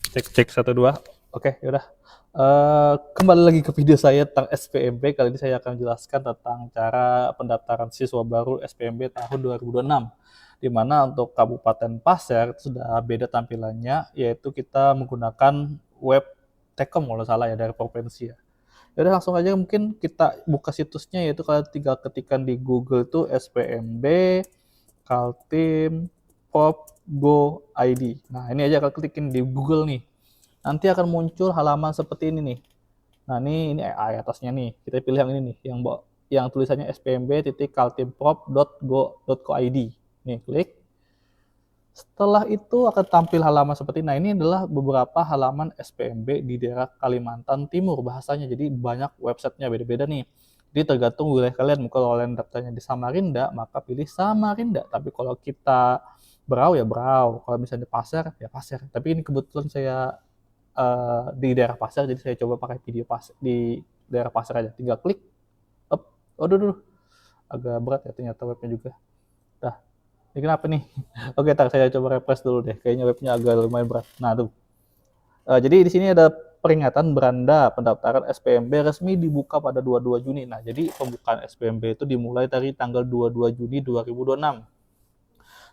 Cek 1 2. Oke, yaudah. Kembali lagi ke video saya tentang SPMB. Kali ini saya akan menjelaskan tentang cara pendaftaran siswa baru SPMB tahun 2026. Di mana untuk Kabupaten Pasir sudah beda tampilannya, yaitu kita menggunakan web Tekom kalau salah ya, dari provinsi ya. Yaudah langsung aja mungkin kita buka situsnya, yaitu kalian tinggal ketikkan di Google tuh SPMB Kaltim Pop Go ID. Nah ini aja kalian klikin di Google nih. Nanti akan muncul halaman seperti ini nih. Nah ini atasnya nih, kita pilih yang ini nih, yang tulisannya spmb.kaltimprop.go.id. Nih klik. Setelah itu akan tampil halaman seperti ini. Nah ini adalah beberapa halaman SPMB di daerah Kalimantan Timur bahasanya. Jadi banyak websitenya beda-beda nih. Jadi tergantung wilayah kalian. Kalau kalian daftarnya di Samarinda, maka pilih Samarinda. Tapi kalau kita Berau ya Berau. Kalau misalnya di Pasir ya Pasir. Tapi ini kebetulan saya di daerah Pasir, jadi saya coba pakai video Pasir di daerah Pasir aja. Tinggal klik. Up. Aduh, agak berat ya ternyata webnya juga. Dah. Ini kenapa nih? Oke, ntar saya coba refresh dulu deh. Kayaknya webnya agak lumayan berat. Nah, tuh. Jadi di sini ada peringatan beranda pendaftaran SPMB resmi dibuka pada 22 Juni. Nah, jadi pembukaan SPMB itu dimulai dari tanggal 22 Juni 2026.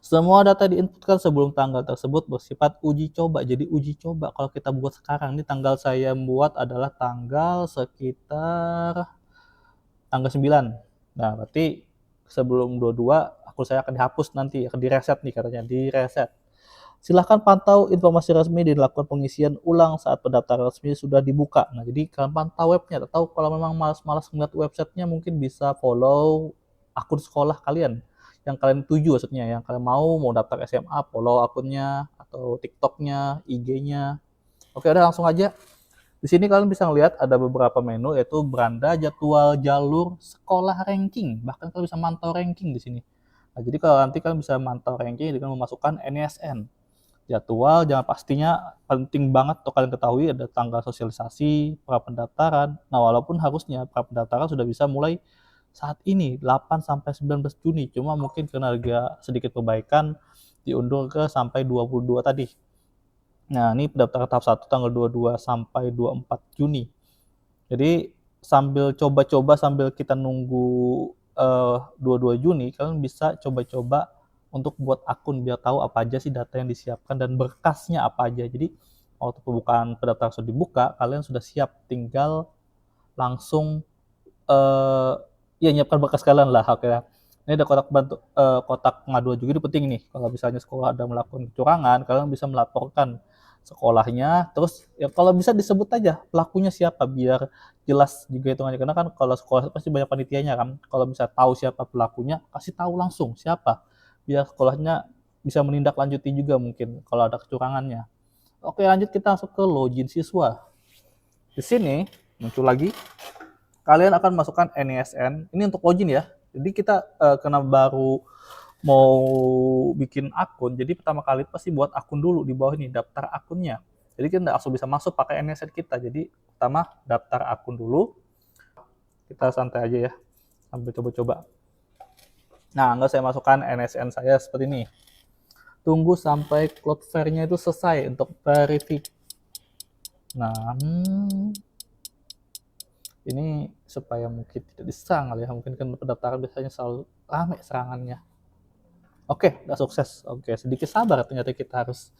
Semua data diinputkan sebelum tanggal tersebut bersifat uji coba. Jadi uji coba kalau kita buat sekarang, ini tanggal saya buat adalah tanggal sekitar tanggal 9. Nah, berarti sebelum 22 akun saya akan dihapus nanti, akan direset nih katanya, direset. Silahkan pantau informasi resmi dilakukan pengisian ulang saat pendaftaran resmi sudah dibuka. Nah, jadi kalian pantau webnya, atau kalau memang malas-malas ngeliat websitenya mungkin bisa follow akun sekolah kalian yang kalian tuju, maksudnya yang kalian mau daftar SMA, follow akunnya atau TikToknya, IG-nya. Oke, udah langsung aja. Di sini kalian bisa melihat ada beberapa menu, yaitu beranda, jadwal, jalur, sekolah, ranking. Bahkan kalian bisa mantau ranking di sini. Nah, jadi kalau nanti kalian bisa mantau ranking dengan memasukkan NISN. Jadwal, jangan pastinya penting banget untuk kalian ketahui ada tanggal sosialisasi, pra pendaftaran. Nah, walaupun harusnya pra pendaftaran sudah bisa mulai saat ini, 8 sampai 19 Juni. Cuma mungkin karena ada sedikit perbaikan, diundur ke sampai 22 tadi. Nah, ini pendaftaran tahap 1 tanggal 22 sampai 24 Juni. Jadi sambil coba-coba, sambil kita nunggu 22 Juni, kalian bisa coba-coba untuk buat akun biar tahu apa aja sih data yang disiapkan dan berkasnya apa aja. Jadi waktu pembukaan pendaftaran sudah dibuka, kalian sudah siap, tinggal langsung ya nyiapkan berkas kalian lah. Oke. Ini ada kotak pengaduan juga, ini penting nih. Kalau misalnya sekolah ada melakukan kecurangan, kalian bisa melaporkan sekolahnya. Terus ya kalau bisa disebut aja pelakunya siapa biar jelas juga hitungannya. Karena kan kalau sekolah pasti banyak panitianya kan. Kalau bisa tahu siapa pelakunya, kasih tahu langsung siapa. Biar sekolahnya bisa menindaklanjuti juga mungkin kalau ada kecurangannya. Oke, lanjut kita masuk ke login siswa. Di sini muncul lagi, kalian akan masukkan NISN. Ini untuk login ya. Jadi kita kena baru mau bikin akun, jadi pertama kali pasti buat akun dulu di bawah ini, daftar akunnya. Jadi kita langsung bisa masuk pakai NISN kita. Jadi pertama daftar akun dulu. Kita santai aja ya, sambil coba-coba. Nah, nggak saya masukkan NISN saya seperti ini. Tunggu sampai Cloudflare-nya itu selesai untuk verifikasi. Nah, ini supaya mungkin tidak diserang kali ya, mungkin kan pendaftaran biasanya selalu rame serangannya. Oke, udah sukses. Oke, sedikit sabar ternyata kita harus.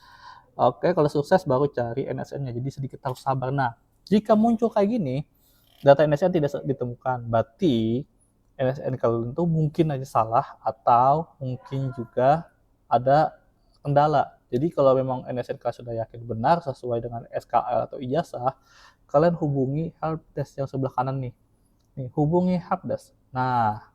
Oke, kalau sukses baru cari NSN-nya, jadi sedikit harus sabar. Nah, jika muncul kayak gini, data NSN tidak ditemukan, berarti NSN kalian itu mungkin aja salah atau mungkin juga ada kendala. Jadi kalau memang NSN kalian sudah yakin benar sesuai dengan SKL atau ijazah, kalian hubungi helpdesk yang sebelah kanan nih. Nih, hubungi helpdesk. Nah,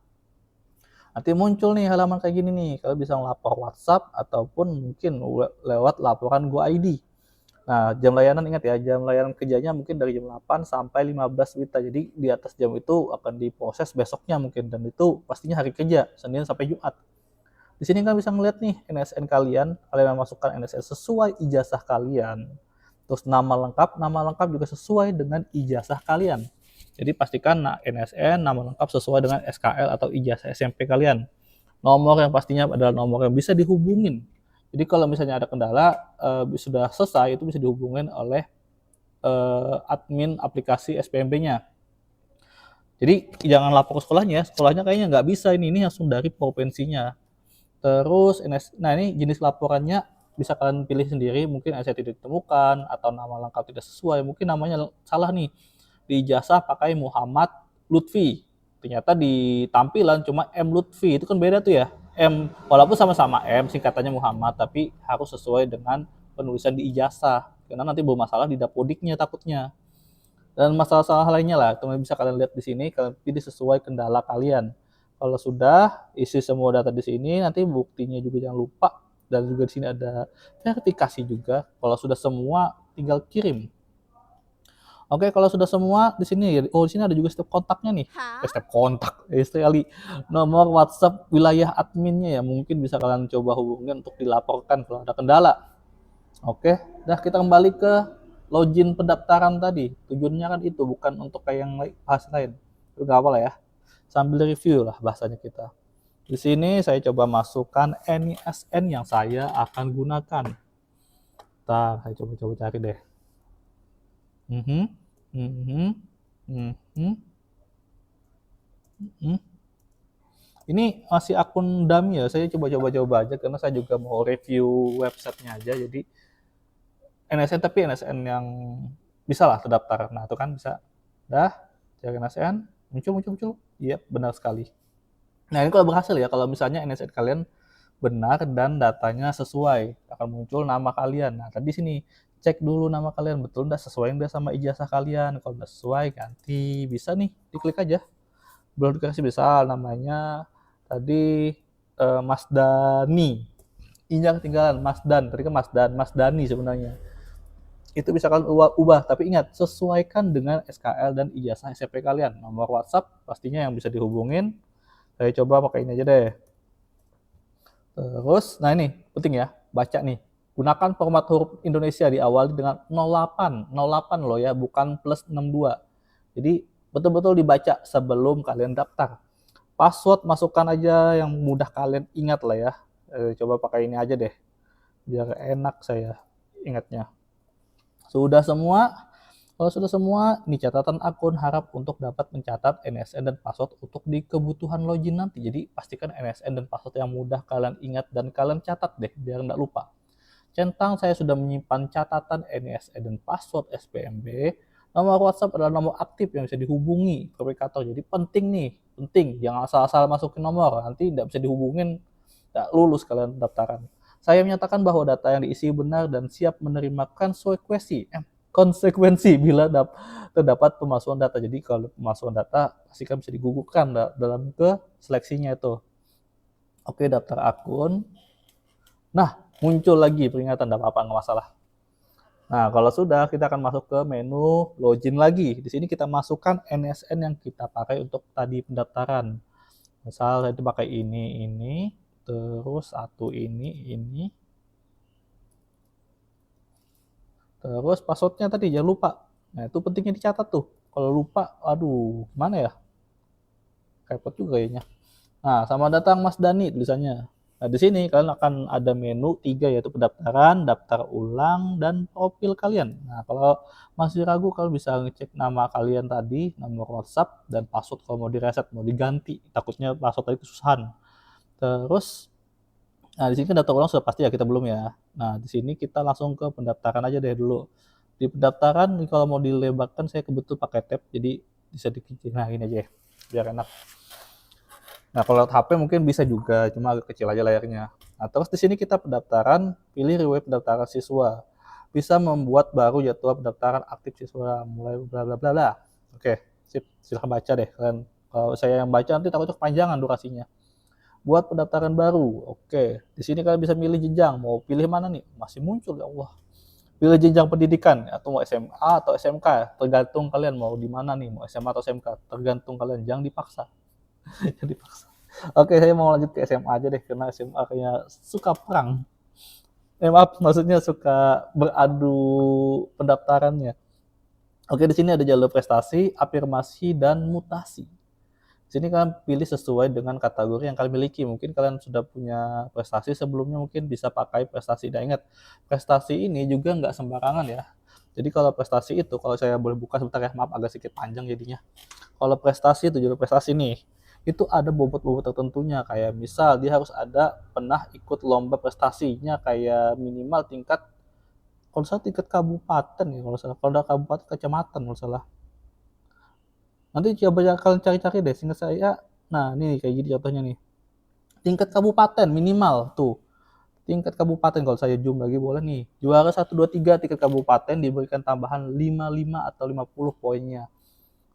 nanti muncul nih halaman kayak gini nih, kalian bisa melapor WhatsApp ataupun mungkin lewat laporan GoID. Nah, jam layanan ingat ya, jam layanan kerjanya mungkin dari jam 8 sampai 15 WITA. Jadi di atas jam itu akan diproses besoknya mungkin, dan itu pastinya hari kerja, Senin sampai Jumat. Di sini kan bisa ngeliat nih NSN kalian memasukkan NSN sesuai ijazah kalian. Terus nama lengkap juga sesuai dengan ijazah kalian. Jadi pastikan NSN, nama lengkap sesuai dengan SKL atau ijazah SMP kalian. Nomor yang pastinya adalah nomor yang bisa dihubungin Jadi kalau misalnya ada kendala sudah selesai itu bisa dihubungin oleh admin aplikasi SPMB-nya. Jadi jangan lapor ke sekolahnya kayaknya nggak bisa ini langsung dari provinsinya. Terus nah ini jenis laporannya bisa kalian pilih sendiri, mungkin NSC tidak ditemukan atau nama lengkap tidak sesuai, mungkin namanya salah nih. Di ijazah pakai Muhammad Lutfi. Ternyata di tampilan cuma M Lutfi, itu kan beda tuh ya. M walaupun sama-sama M singkatannya Muhammad tapi harus sesuai dengan penulisan di ijazah. Karena nanti bermasalah di dapodiknya takutnya. Dan masalah-masalah lainnya lah, teman bisa kalian lihat di sini, kalian pilih sesuai kendala kalian. Kalau sudah isi semua data di sini, nanti buktinya juga jangan lupa. Dan juga di sini ada verifikasi juga. Kalau sudah semua, tinggal kirim. Oke, kalau sudah semua di sini, di sini ada juga step kontaknya nih. Step kontak, sekali nomor WhatsApp wilayah adminnya ya. Mungkin bisa kalian coba hubungin untuk dilaporkan kalau ada kendala. Oke, dah kita kembali ke login pendaftaran tadi. Tujuannya kan itu, bukan untuk kayak yang bahas lain. Itu gak apa lah ya. Sambil review lah bahasanya kita. Di sini saya coba masukkan NISN yang saya akan gunakan. Ntar saya coba cari deh. Ini masih akun dummy ya. Saya coba aja karena saya juga mau review websitenya aja. Jadi NSN tapi NSN yang bisa lah terdaftar. Nah itu kan bisa. Dah, cari NSN, muncul. Iya, benar sekali. Nah ini kalau berhasil ya, kalau misalnya NSN kalian benar dan datanya sesuai, akan muncul nama kalian. Nah tadi sini cek dulu nama kalian betul nggak sesuai nggak sama ijazah kalian. Kalau nggak sesuai ganti, bisa nih diklik aja. Belum dikasih bisa namanya tadi Mas Dani. Ini ketinggalan Mas Dan, tadi kan Mas Dani sebenarnya. Itu bisa kalian ubah, tapi ingat sesuaikan dengan SKL dan ijazah SMP kalian. Nomor WhatsApp pastinya yang bisa dihubungin. Saya coba pakai ini aja deh. Terus, nah ini penting ya, baca nih. Gunakan format huruf Indonesia diawali dengan 08 loh ya, bukan plus 62. Jadi betul-betul dibaca sebelum kalian daftar. Password masukkan aja yang mudah kalian ingat lah ya. Coba pakai ini aja deh, biar enak saya ingatnya. Sudah semua? Kalau sudah semua, ini catatan akun harap untuk dapat mencatat NSN dan password untuk di kebutuhan login nanti. Jadi pastikan NSN dan password yang mudah kalian ingat dan kalian catat deh, biar nggak lupa. Centang saya sudah menyimpan catatan NSN dan password SPMB. Nomor WhatsApp adalah nomor aktif yang bisa dihubungi verifikator. Jadi penting, jangan asal-asal masukin nomor, nanti tidak bisa dihubungin, tidak lulus kalian daftaran. Saya menyatakan bahwa data yang diisi benar dan siap menerima konsekuensi bila terdapat pemalsuan data. Jadi kalau pemalsuan data pastikan bisa digugurkan dalam ke seleksinya itu. Oke, daftar akun. Nah, muncul lagi peringatan, tidak apa-apa, nggak masalah. Nah, kalau sudah, kita akan masuk ke menu login lagi. Di sini kita masukkan NSN yang kita pakai untuk tadi pendaftaran. Misal saya pakai ini, terus satu ini. Terus passwordnya tadi jangan lupa. Nah itu pentingnya dicatat tuh. Kalau lupa, aduh, gimana ya? Repot juga kayaknya. Nah, sama datang Mas Dani tulisannya. Nah, di sini kalian akan ada menu 3 yaitu pendaftaran, daftar ulang, dan profil kalian. Nah, kalau masih ragu kalian bisa ngecek nama kalian tadi, nomor WhatsApp, dan password kalau mau direset, mau diganti. Takutnya password tadi kesusahan. Terus, nah di sini kan daftar ulang sudah pasti ya, kita belum ya. Nah, di sini kita langsung ke pendaftaran aja deh dulu. Di pendaftaran, kalau mau dilebarkan saya kebetul pakai tab, jadi bisa dikecil. Nah, ini aja ya, biar enak. Nah, kalau HP mungkin bisa juga, cuma agak kecil aja layarnya. Nah, terus di sini kita pendaftaran, pilih riwayat pendaftaran siswa. Bisa membuat baru jadwal pendaftaran aktif siswa, mulai bla bla bla bla. Oke, sip, silahkan baca deh kalian. Kalau saya yang baca nanti takutnya kepanjangan durasinya. Buat pendaftaran baru, oke. Di sini kalian bisa milih jenjang, mau pilih mana nih? Masih muncul ya Allah. Pilih jenjang pendidikan, atau mau SMA atau SMK, tergantung kalian mau di mana nih, mau SMA atau SMK, tergantung kalian, jangan dipaksa. Jadi paksa. Oke, saya mau lanjut ke SMA aja deh karena SMA kayaknya suka perang. Maaf, maksudnya suka beradu pendaftarannya. Oke, di sini ada jalur prestasi, afirmasi, dan mutasi. Sini kalian pilih sesuai dengan kategori yang kalian miliki. Mungkin kalian sudah punya prestasi sebelumnya, mungkin bisa pakai prestasi. Dan ingat, prestasi ini juga nggak sembarangan ya. Jadi kalau prestasi itu, kalau saya boleh buka sebentar ya, maaf agak sedikit panjang jadinya. Kalau prestasi itu, jalur prestasi nih, itu ada bobot-bobot tertentunya. Kayak misal dia harus ada pernah ikut lomba prestasinya, kayak minimal tingkat, kalau salah tingkat kabupaten ya, kalau udah kabupaten kecamatan kalau salah. Nanti coba kalian cari-cari deh, seingat saya. Nah, ini kayak gini contohnya nih. Tingkat kabupaten minimal tuh. Tingkat kabupaten kalau saya zoom lagi boleh nih. Juara 1 2 3 tingkat kabupaten diberikan tambahan 55 atau 50 poinnya.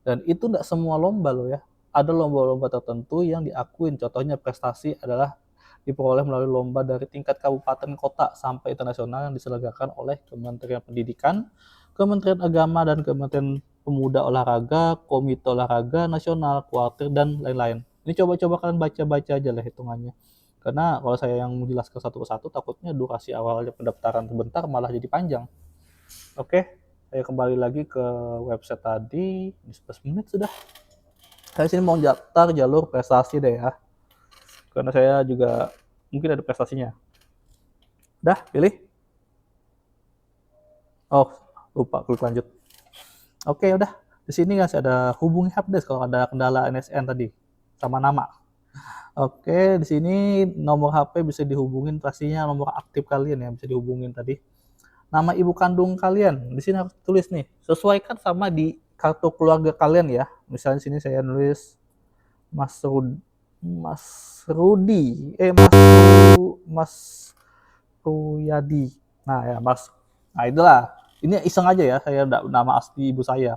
Dan itu enggak semua lomba loh ya. Ada lomba-lomba tertentu yang diakuin. Contohnya prestasi adalah diperoleh melalui lomba dari tingkat kabupaten kota sampai internasional yang diselenggarakan oleh Kementerian Pendidikan, Kementerian Agama, dan Kementerian Pemuda Olahraga, Komite Olahraga Nasional, Kuartir, dan lain-lain. Ini coba-coba kalian baca-baca aja lah hitungannya. Karena kalau saya yang menjelaskan satu persatu, takutnya durasi awalnya pendaftaran sebentar malah jadi panjang. Oke, saya kembali lagi ke website tadi. Ini 11 menit sudah. Saya sini mau daftar jalur prestasi deh ya. Karena saya juga mungkin ada prestasinya. Udah, pilih. Oh, lupa klik lanjut. Oke, udah. Di sini guys ada hubungi helpdesk kalau ada kendala NSN tadi sama nama. Oke, di sini nomor HP bisa dihubungin, pastinya nomor aktif kalian ya bisa dihubungin tadi. Nama ibu kandung kalian, di sini harus tulis nih, sesuaikan sama di kartu keluarga kalian ya. Misalnya sini saya nulis Mas Rudi, Mas Ruyadi. Nah ya Mas, nah itulah. Ini iseng aja ya, saya nama asli ibu saya.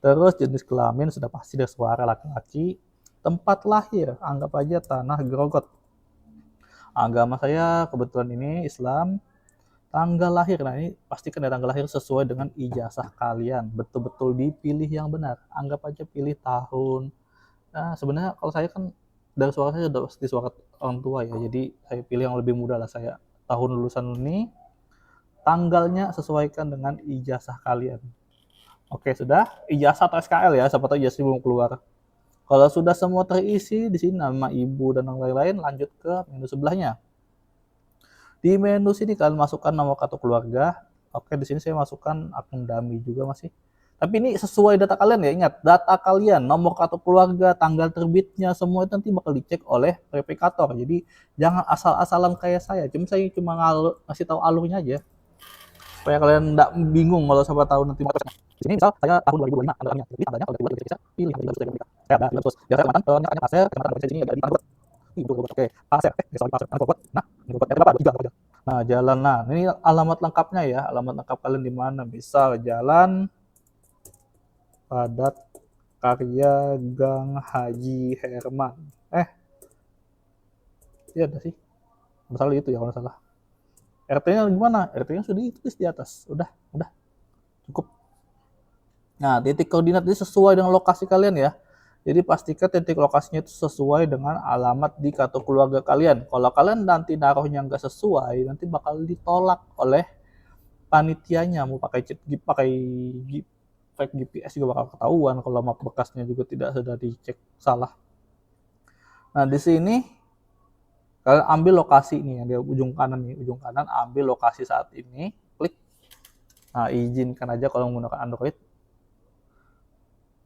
Terus jenis kelamin sudah pasti dari suara laki-laki. Tempat lahir, anggap aja tanah Grogot. Agama saya kebetulan ini Islam. Tanggal lahir, nah ini pastikan ya tanggal lahir sesuai dengan ijazah kalian. Betul-betul dipilih yang benar. Anggap aja pilih tahun. Nah sebenarnya kalau saya kan dari suara saya sudah di suara orang tua ya. Jadi saya pilih yang lebih mudah lah saya. Tahun lulusan ini, tanggalnya sesuaikan dengan ijazah kalian. Oke sudah, ijazah atau SKL ya, siapa tahu ijazah belum keluar. Kalau sudah semua terisi, di sini nama ibu dan lain-lain, lanjut ke menu sebelahnya. Di menu sini kalian masukkan nomor kartu keluarga. Oke, di sini saya masukkan akun dummy juga masih. Tapi ini sesuai data kalian ya, ingat, data kalian, nomor kartu keluarga, tanggal terbitnya, semua itu nanti bakal dicek oleh verifikator. Jadi jangan asal-asalan kayak saya, saya cuma ngasih tahu alurnya aja. Supaya kalian nggak bingung kalau siapa tahu nanti motornya. Di sini misal saya tahun 2025 tanggalnya, jadi tanggalnya kalau 2025 bisa pilih yang sudah menikah. Ya, terus biasa kecamatan, ternyata Pasir, kecamatan di sini ada di Tangguh. Oke, Pasir, sorry Pasir, Tangguh. Nah, ini buat berapa? 3 aja. Nah, jalan. Nah, ini alamat lengkapnya ya. Alamat lengkap kalian di mana? Misal Jalan Padat Karya Gang Haji Herman. Iya ada sih. Masalah itu ya kalau salah. RT-nya gimana? RT-nya sudah ditulis di atas. Udah cukup. Nah, titik koordinat ini sesuai dengan lokasi kalian ya. Jadi pastikan titik lokasinya itu sesuai dengan alamat di kartu keluarga kalian. Kalau kalian nanti naruhnya nggak sesuai, nanti bakal ditolak oleh panitianya. Mau pakai fake GPS juga bakal ketahuan kalau map bekasnya juga tidak sudah dicek salah. Nah, di sini kalian ambil lokasi ini yang di ujung kanan nih, ujung kanan ambil lokasi saat ini, klik. Nah, izinkan aja kalau menggunakan Android.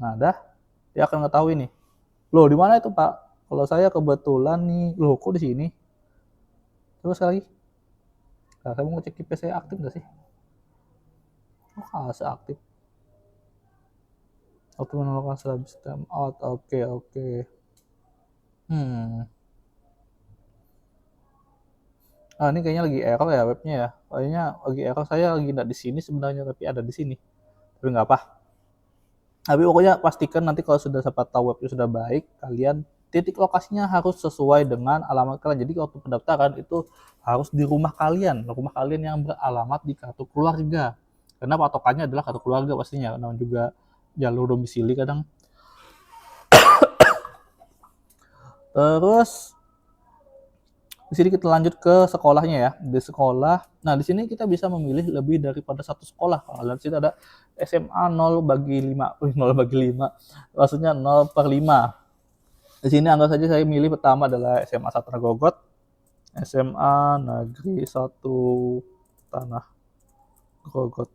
Nah, dia akan ngetahui nih. Loh, di mana itu, Pak? Kalau saya kebetulan nih, loh kok di sini? Terus lagi. Nah, saya mau ngecek IP saya aktif nggak sih? Oh, aktif. Waktu menolak sistem out. Oke. Ah, ini kayaknya lagi error ya webnya ya. Kayaknya lagi error, saya lagi nggak di sini sebenarnya, tapi ada di sini. Tapi nggak apa. Tapi pokoknya pastikan nanti kalau sudah siapa tahu webnya sudah baik, kalian titik lokasinya harus sesuai dengan alamat kalian. Jadi waktu pendaftaran itu harus di rumah kalian yang beralamat di kartu keluarga. Karena patokannya adalah kartu keluarga pastinya, namun juga jalur domisili kadang. Terus di sini kita lanjut ke sekolahnya ya. Di sekolah, nah di sini kita bisa memilih lebih daripada satu sekolah. Kalau di sini ada SMA 0/5, 0/5, maksudnya 0/5. Di sini anggap saja saya milih pertama adalah SMA 1 Nagogot, SMA Negeri 1 Tanah Grogot.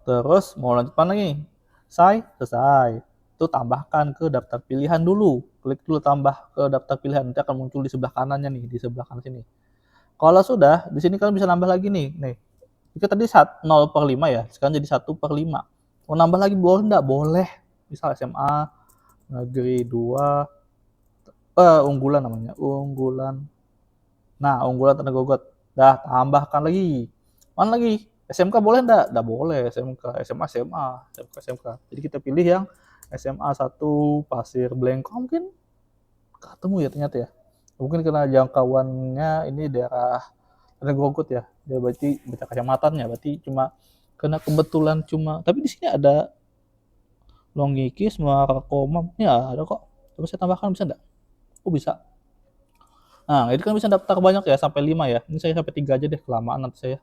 Terus mau lanjut mana lagi? Selesai. Itu tambahkan ke daftar pilihan dulu. Klik dulu tambah ke daftar pilihan. Nanti akan muncul di sebelah kanannya nih, di sebelah kanan sini. Kalau sudah, di sini kalian bisa nambah lagi nih. Nih, itu tadi 0/5 ya, sekarang jadi 1/5. Mau nambah lagi boleh enggak? Boleh. Misal SMA Negeri 2 unggulan namanya, unggulan. Nah, unggulan Tanah Gogot. Dah, tambahkan lagi. Mana lagi? SMK boleh enggak? Enggak boleh SMK. SMA, SMA, SMK, SMK. Jadi kita pilih yang SMA 1 Pasir Blengkong mungkin ketemu ya ternyata ya. Mungkin karena jangkauannya ini daerah Tanah Gogot ya. Dia berarti beda kecamatannya, berarti cuma karena kebetulan cuma tapi di sini ada Longgikis, Muara Komam. Ya, ada kok. Coba saya tambahkan bisa enggak? Oh, bisa. Nah, ini kan bisa daftar banyak ya, sampai 5 ya. Ini saya sampai 3 aja deh, kelamaan nanti saya.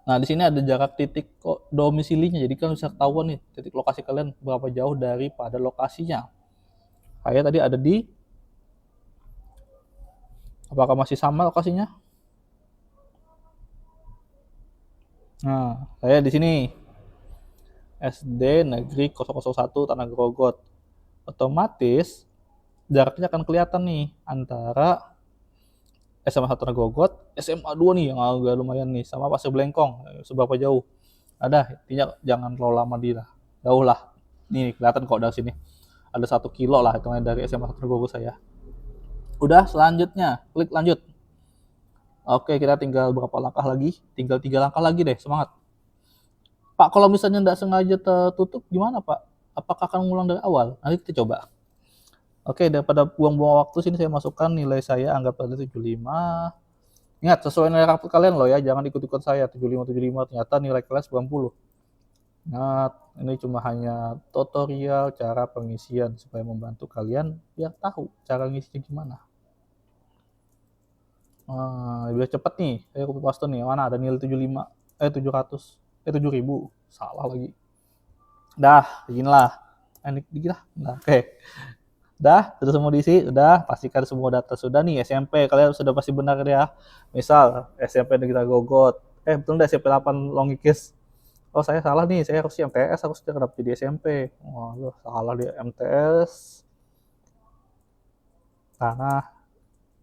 Nah, di sini ada jarak titik domisilinya. Jadi kan bisa ketahuan nih titik lokasi kalian berapa jauh daripada lokasinya. Kayak tadi ada di apakah masih sama lokasinya? Nah, saya di sini SD Negeri 001 Tanah Grogot. Otomatis jaraknya akan kelihatan nih antara SMA 1 Nagogot, SMA 2 nih yang agak lumayan nih, sama Pasir Blengkong, seberapa jauh. Ada, intinya jangan terlalu lama di lah, jauh lah. Nih kelihatan kok dari sini. Ada 1 kilo lah hitungannya dari SMA 1 Nagogot saya. Udah, selanjutnya klik lanjut. Oke, kita tinggal berapa langkah lagi? Tinggal 3 langkah lagi deh, semangat. Pak, kalau misalnya nggak sengaja tertutup gimana Pak? Apakah akan ngulang dari awal? Nanti kita coba. Oke, daripada buang-buang waktu sini saya masukkan nilai saya anggap tadi 75. Ingat, sesuai nilai rapot kalian loh ya, jangan ikut-ikut saya 75 ternyata nilai kalian 90. Ingat, ini cuma hanya tutorial cara pengisian supaya membantu kalian biar tahu cara ngisinya gimana. Biar cepet nih, saya copy paste nih, mana ada nilai 75, 700, 7000, salah lagi. Dah, beginilah. Ini dikit lah. Nah, oke. Udah, sudah semua diisi, udah, pastikan semua data sudah nih, SMP, kalian sudah pasti benar ya. Misal, SMP Negeri Gogot, betul nggak SMP 8 Longgikis? Oh, saya salah nih, saya harus MTS, aku sudah kenapa jadi SMP? Wah, loh, salah di MTS, Tanah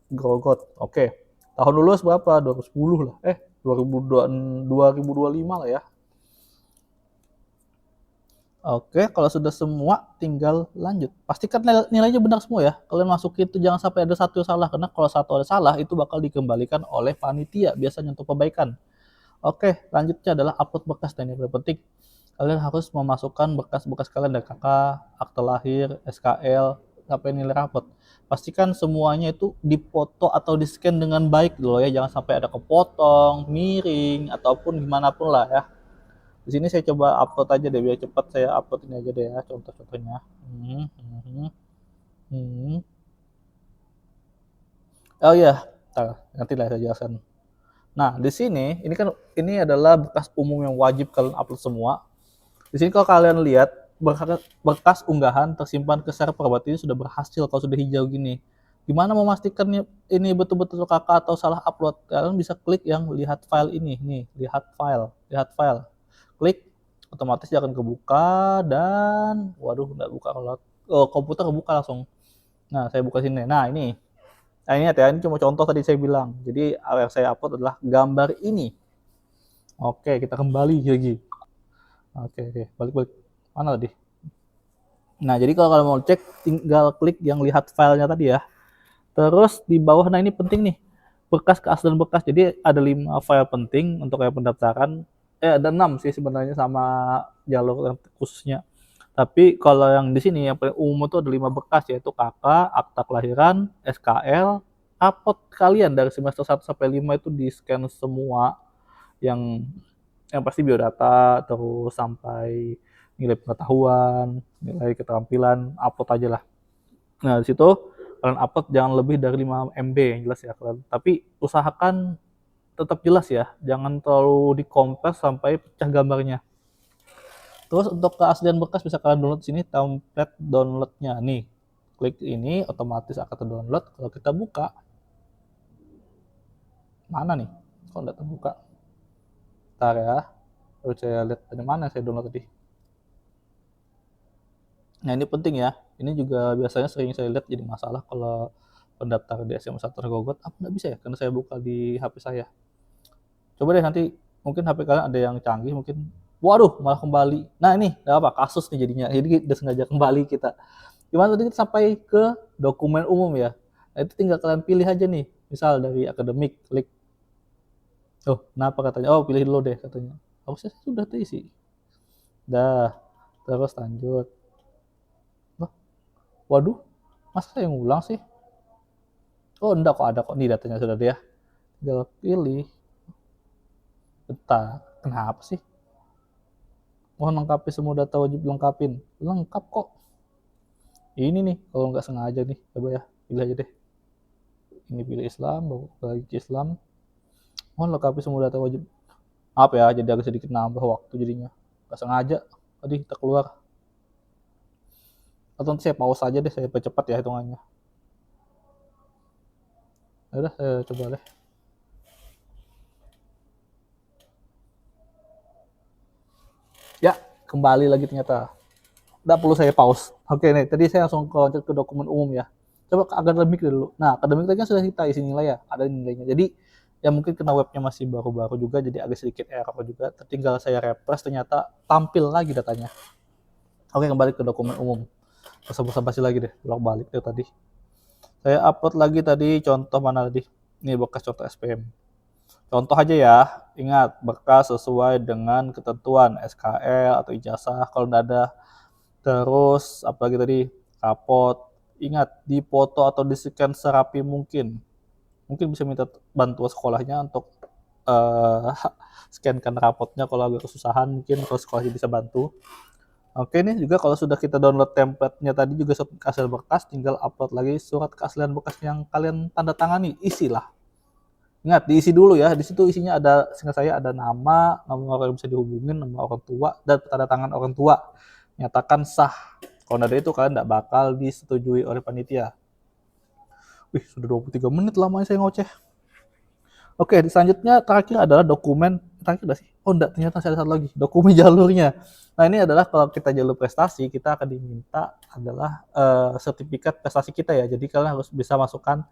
Gogot, oke. Tahun lulus berapa? 2010 lah, 2025 lah ya. Oke, kalau sudah semua tinggal lanjut. Pastikan nilainya benar semua ya. Kalian masukin itu jangan sampai ada satu yang salah, karena kalau satu ada salah itu bakal dikembalikan oleh panitia biasanya untuk perbaikan. Oke, selanjutnya adalah upload berkas dan yang paling penting kalian harus memasukkan berkas-berkas kalian dari KK, akte lahir, SKL, sampai nilai rapot. Pastikan semuanya itu dipoto atau di-scan dengan baik dulu ya, jangan sampai ada kepotong, miring, ataupun gimana pun lah ya. Di sini saya coba upload aja deh biar cepat, saya upload ini aja deh ya contoh-contohnya. Oh iya, nanti lah saya jelaskan. Nah, di sini ini kan ini adalah berkas umum yang wajib kalian upload semua. Di sini kalau kalian lihat berkas unggahan tersimpan ke server, berarti ini sudah berhasil kalau sudah hijau gini. Gimana memastikan ini betul-betul kakak atau salah upload? Kalian bisa klik yang lihat file ini, nih, lihat file. Klik, otomatis dia akan kebuka dan waduh nggak buka kalau komputer kebuka langsung. Nah, saya buka sini. Nah, ini. Nah, ingat ya, ini cuma contoh tadi saya bilang. Jadi yang saya upload adalah gambar ini. Oke, kita kembali lagi. Oke, balik. Mana tadi? Nah, jadi kalau kalian mau cek, tinggal klik yang lihat filenya tadi ya. Terus di bawah, nah ini penting nih, berkas keaslian berkas. Jadi ada 5 file penting untuk kayak pendaftaran. Ada 6 sih sebenarnya sama jalur yang khususnya. Tapi kalau yang di sini yang paling umum itu ada 5 berkas, yaitu KK, akta kelahiran, SKL, rapot kalian dari semester 1 sampai 5 itu di-scan semua. Yang pasti biodata, terus sampai nilai pengetahuan, nilai keterampilan, upload aja lah. Nah, di situ kalian upload jangan lebih dari 5 MB yang jelas ya kalian. Tapi usahakan tetap jelas ya, jangan terlalu dikompres sampai pecah gambarnya. Terus untuk keaslian bekas bisa kalian download sini template downloadnya nih. Klik ini otomatis akan terdownload. Kalau kita buka, mana nih? Kok nggak terbuka? Bentar ya. Terus saya lihat dari mana saya download tadi. Nah ini penting ya. Ini juga biasanya sering saya lihat jadi masalah kalau pendaftar di SMA 1 tergogot. Apa nggak bisa ya? Karena saya buka di HP saya. Coba deh nanti mungkin HP kalian ada yang canggih mungkin. Waduh, malah kembali. Nah ini, ada apa? Kasus nih jadinya. Jadi udah sengaja kembali kita. Gimana tadi kita sampai ke dokumen umum ya. Nah itu tinggal kalian pilih aja nih. Misal dari akademik, klik. Oh, kenapa katanya? Oh, pilih dulu deh katanya. Harusnya sudah terisi. Dah, terus lanjut. Oh, waduh, masa saya ngulang sih? Oh, enggak kok ada kok. Nih datanya sudah deh ya. Tinggal pilih. Bentar, kenapa sih? Mohon lengkapi semua data wajib lengkapin. Lengkap kok. Ini nih, kalau nggak sengaja nih. Coba ya, pilih aja deh. Ini pilih Islam, baru lagi ke Islam. Mohon lengkapi semua data wajib. Apa ya, jadi agak sedikit nambah waktu jadinya. Nggak sengaja. Tadi kita keluar. Atau nanti saya pause aja deh, saya percepat ya hitungannya. Ya udah, saya coba deh. Ya, kembali lagi ternyata. Nggak perlu saya pause. Oke nih, tadi saya langsung loncat ke dokumen umum ya. Coba ke akademik dulu. Nah, akademik tadi kan sudah kita isi nilai ya, ada nilainya. Jadi ya mungkin karena webnya masih baru-baru juga, jadi agak sedikit error juga. Tinggal saya refresh, ternyata tampil lagi datanya. Oke, kembali ke dokumen umum. Basa-basi lagi deh, bolak balik deh tadi. Saya upload lagi tadi contoh mana tadi? Ini bekas contoh SPM. Contoh aja ya, ingat bekas sesuai dengan ketentuan SKL atau ijazah kalau nggak ada. Terus apalagi tadi rapot. Ingat dipoto atau di-scan serapi mungkin. Mungkin bisa minta bantuan sekolahnya untuk scankan rapotnya kalau agak kesusahan mungkin kalau sekolahnya bisa bantu. Oke nih juga kalau sudah kita download template-nya tadi juga surat keaslian bekas, tinggal upload lagi surat keaslian bekas yang kalian tanda tangani, isilah. Ingat diisi dulu ya, di situ isinya ada, seingat saya ada nama orang yang bisa dihubungin, nama orang tua, dan tanda tangan orang tua. Nyatakan sah. Kalau ada itu kalian tidak bakal disetujui oleh panitia. Wih, sudah 23 menit lamanya saya ngoceh. Oke, selanjutnya terakhir adalah dokumen. Terakhir udah sih? Oh enggak, ternyata saya ada satu lagi. Dokumen jalurnya. Nah ini adalah kalau kita jalur prestasi, kita akan diminta adalah sertifikat prestasi kita ya. Jadi kalian harus bisa masukkan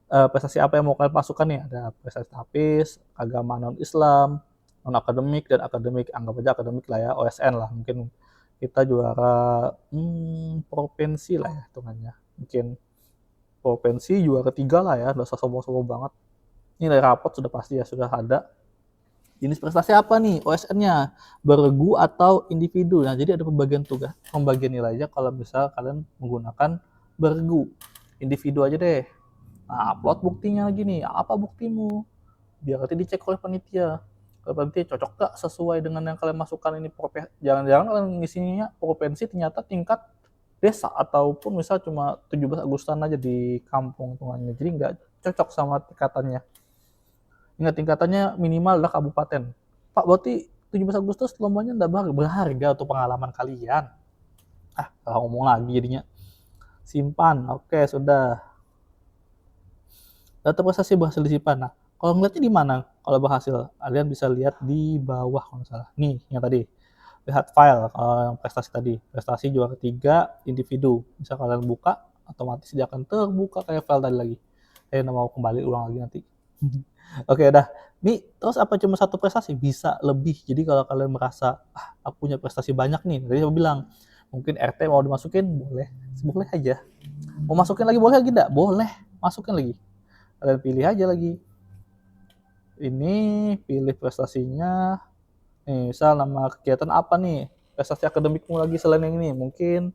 prestasi apa yang mau kalian masukkan nih. Ada prestasi tapis, agama non-Islam, non-akademik, dan akademik. Anggap aja akademik lah ya, OSN lah. Mungkin kita juara provinsi lah ya hitungannya. Mungkin provinsi juara ketiga lah ya, udah sombong-sombong banget. Ini dari rapot sudah pasti ya, sudah ada. Jenis prestasi apa nih OSN-nya? Bergu atau individu? Nah, jadi ada pembagian tugas, pembagian nilainya kalau misal kalian menggunakan bergu. Individu aja deh. Nah, upload buktinya lagi nih. Apa buktimu? Biar nanti dicek oleh panitia. Kalau panitia cocok gak sesuai dengan yang kalian masukkan ini profesi. Jangan-jangan kalian ngisinya provinsi ternyata tingkat desa ataupun misal cuma 17 Agustusan aja di kampung tuannya. Jadi nggak cocok sama tingkatannya. Ingat tingkatannya minimal adalah kabupaten. Pak, berarti 17 Agustus lombanya nggak berharga untuk pengalaman kalian. Kalau ngomong lagi jadinya. Simpan, oke sudah. Data prestasi berhasil disimpan. Nah, kalau ngeliatnya di mana? Kalau berhasil, kalian bisa lihat di bawah kalau misalnya. Nih, yang tadi. Lihat file, yang prestasi tadi. Prestasi juara 3 individu. Bisa kalian buka, otomatis dia akan terbuka kayak file tadi lagi. Saya mau kembali ulang lagi nanti. Oke, dah. Nih, terus apa cuma satu prestasi? Bisa lebih. Jadi kalau kalian merasa, aku punya prestasi banyak nih. Tadi saya bilang, mungkin RT mau dimasukin, boleh. Boleh aja. Mau masukin lagi boleh lagi enggak? Boleh. Masukin lagi. Kalian pilih aja lagi. Ini, pilih prestasinya. Nih, misal nama kegiatan apa nih? Prestasi akademikmu lagi selain yang ini. Mungkin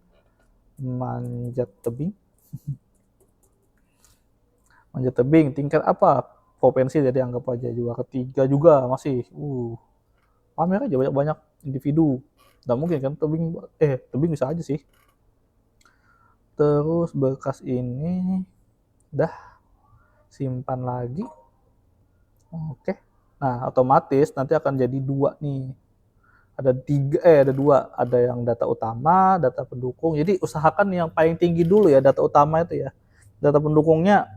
manjat tebing. Manjat tebing, tingkat apa? Provinsi jadi anggap aja juara 3 juga masih. Pamer aja banyak-banyak individu. Nggak mungkin kan tebing bisa aja sih. Terus berkas ini dah simpan lagi. Oke. Nah, otomatis nanti akan jadi 2 nih. ada dua, ada yang data utama, data pendukung. Jadi usahakan yang paling tinggi dulu ya, data utama itu ya. Data pendukungnya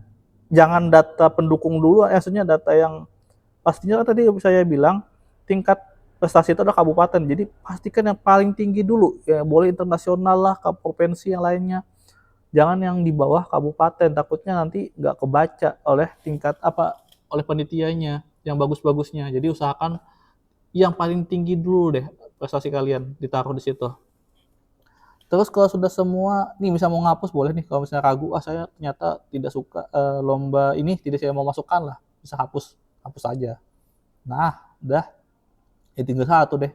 jangan data pendukung dulu, maksudnya data yang pastinya kan tadi saya bilang tingkat prestasi itu adalah kabupaten. Jadi pastikan yang paling tinggi dulu, ya boleh internasional lah, ke provinsi yang lainnya. Jangan yang di bawah kabupaten, takutnya nanti nggak kebaca oleh tingkat oleh panitianya yang bagus-bagusnya. Jadi usahakan yang paling tinggi dulu deh prestasi kalian ditaruh di situ. Terus kalau sudah semua, nih bisa mau ngapus boleh nih, kalau misalnya ragu, saya ternyata tidak suka lomba ini, tidak saya mau masukkan lah, bisa hapus, hapus aja. Nah, udah, ya tinggal satu deh.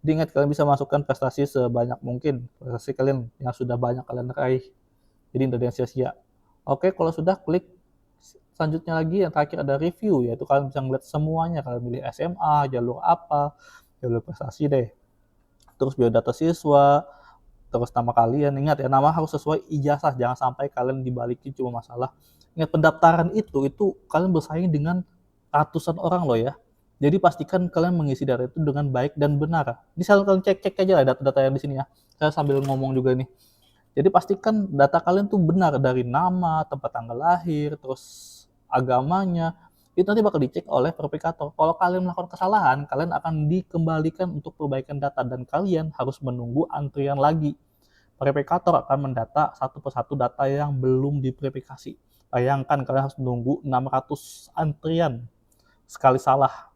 Jadi ingat kalian bisa masukkan prestasi sebanyak mungkin, prestasi kalian yang sudah banyak kalian raih. Jadi tidak ada yang sia-sia. Oke, kalau sudah klik selanjutnya lagi yang terakhir ada review, yaitu kalian bisa ngeliat semuanya, kalian pilih SMA, jalur apa, jalur prestasi deh. Terus biodata siswa, terus nama kalian. Ingat ya, nama harus sesuai ijazah, jangan sampai kalian dibalikin cuma masalah. Ingat pendaftaran itu kalian bersaing dengan ratusan orang loh ya. Jadi pastikan kalian mengisi data itu dengan baik dan benar. Ini kalian cek aja lah data-data yang di sini ya. Saya sambil ngomong juga nih. Jadi pastikan data kalian tuh benar dari nama, tempat tanggal lahir, terus agamanya. Itu nanti bakal dicek oleh verifikator. Kalau kalian melakukan kesalahan, kalian akan dikembalikan untuk perbaikan data dan kalian harus menunggu antrian lagi. Verifikator akan mendata satu persatu data yang belum diverifikasi. Bayangkan kalian harus menunggu 600 antrian sekali salah.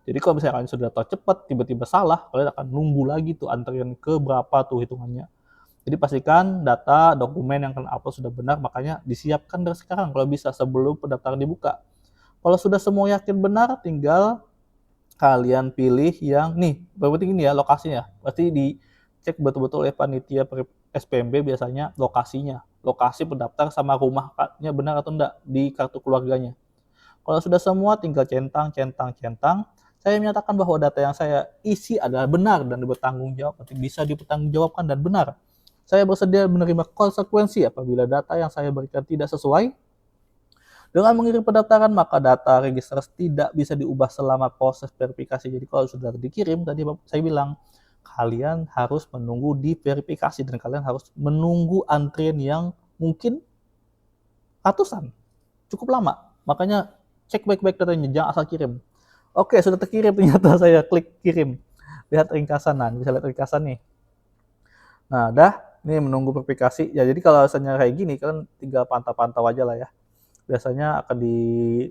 Jadi kalau misalnya kalian sudah data cepat, tiba-tiba salah, kalian akan nunggu lagi tuh antrian ke berapa tuh hitungannya. Jadi pastikan data, dokumen yang kalian upload sudah benar, makanya disiapkan dari sekarang kalau bisa sebelum pendaftaran dibuka. Kalau sudah semua yakin benar, tinggal kalian pilih yang nih, berarti ini ya lokasinya. Pasti dicek betul-betul oleh panitia SPMB biasanya lokasinya. Lokasi pendaftar sama rumahnya benar atau enggak di kartu keluarganya. Kalau sudah semua tinggal centang. Saya menyatakan bahwa data yang saya isi adalah benar dan bertanggung jawab, bisa dipertanggungjawabkan dan benar. Saya bersedia menerima konsekuensi apabila data yang saya berikan tidak sesuai. Dengan mengirim pendaftaran, maka data registrasi tidak bisa diubah selama proses verifikasi. Jadi kalau sudah dikirim, tadi saya bilang, kalian harus menunggu diverifikasi dan kalian harus menunggu antrian yang mungkin ratusan. Cukup lama. Makanya cek baik-baik datanya, jangan asal kirim. Oke, sudah terkirim ternyata, saya klik kirim. Lihat ringkasan, nah bisa lihat ringkasan nih. Nah, ini menunggu verifikasi. Ya, jadi kalau misalnya kayak gini, kalian tinggal pantau-pantau aja lah ya. Biasanya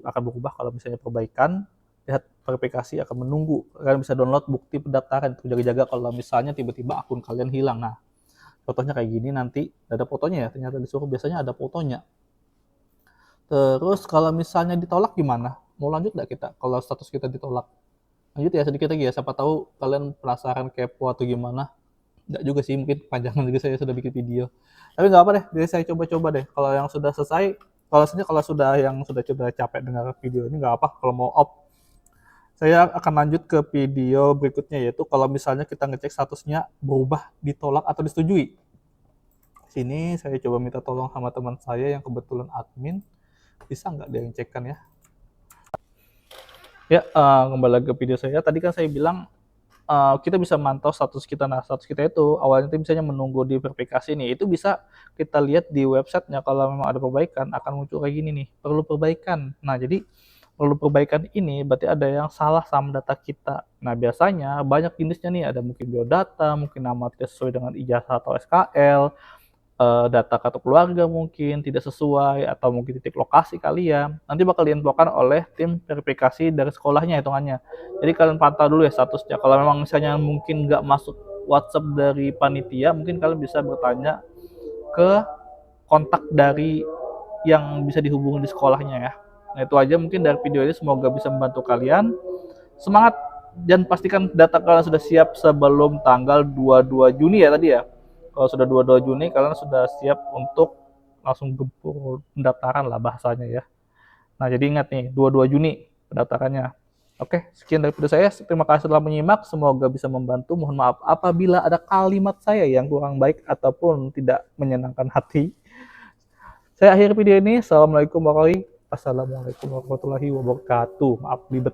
akan berubah kalau misalnya perbaikan, lihat verifikasi akan menunggu. Kalian bisa download bukti pendaftaran, jaga-jaga kalau misalnya tiba-tiba akun kalian hilang. Nah, contohnya kayak gini nanti ada fotonya ya, ternyata disuruh biasanya ada fotonya. Terus kalau misalnya ditolak gimana? Mau lanjut nggak kita kalau status kita ditolak? Lanjut ya sedikit lagi ya, siapa tahu kalian penasaran kepo atau gimana. Nggak juga sih, mungkin panjangan juga saya sudah bikin video. Tapi nggak apa deh, jadi saya coba-coba deh. Kalau yang sudah selesai, kalau sudah capek dengar video ini nggak apa, kalau mau off. Saya akan lanjut ke video berikutnya, yaitu kalau misalnya kita ngecek statusnya berubah, ditolak atau disetujui. Sini saya coba minta tolong sama teman saya yang kebetulan admin. Bisa nggak dia ngecekkan ya? Ya, kembali lagi ke video saya. Tadi kan saya bilang kita bisa mantau status kita. Nah, status kita itu awalnya itu misalnya menunggu di verifikasi nih. Itu bisa kita lihat di websitenya. Kalau memang ada perbaikan, akan muncul kayak gini nih. Perlu perbaikan. Nah, jadi perlu perbaikan ini berarti ada yang salah sama data kita. Nah, biasanya banyak jenisnya nih. Ada mungkin biodata, mungkin nama tidak sesuai dengan ijazah atau SKL, data kartu keluarga mungkin tidak sesuai, atau mungkin titik lokasi kalian nanti bakal diinfokan oleh tim verifikasi dari sekolahnya hitungannya. Jadi kalian pantau dulu ya statusnya. Kalau memang misalnya mungkin nggak masuk WhatsApp dari panitia, mungkin kalian bisa bertanya ke kontak dari yang bisa dihubungi di sekolahnya ya. Nah, itu aja mungkin dari video ini, semoga bisa membantu kalian. Semangat dan pastikan data kalian sudah siap sebelum tanggal 22 Juni ya tadi ya. Kalau sudah 22 Juni, kalian sudah siap untuk langsung gempur pendaftaran lah bahasanya ya. Nah, jadi ingat nih, 22 Juni pendaftarannya. Oke, sekian dari video saya. Terima kasih telah menyimak. Semoga bisa membantu. Mohon maaf apabila ada kalimat saya yang kurang baik ataupun tidak menyenangkan hati. Saya akhiri video ini. Assalamualaikum warahmatullahi wabarakatuh. Maaf, ribet.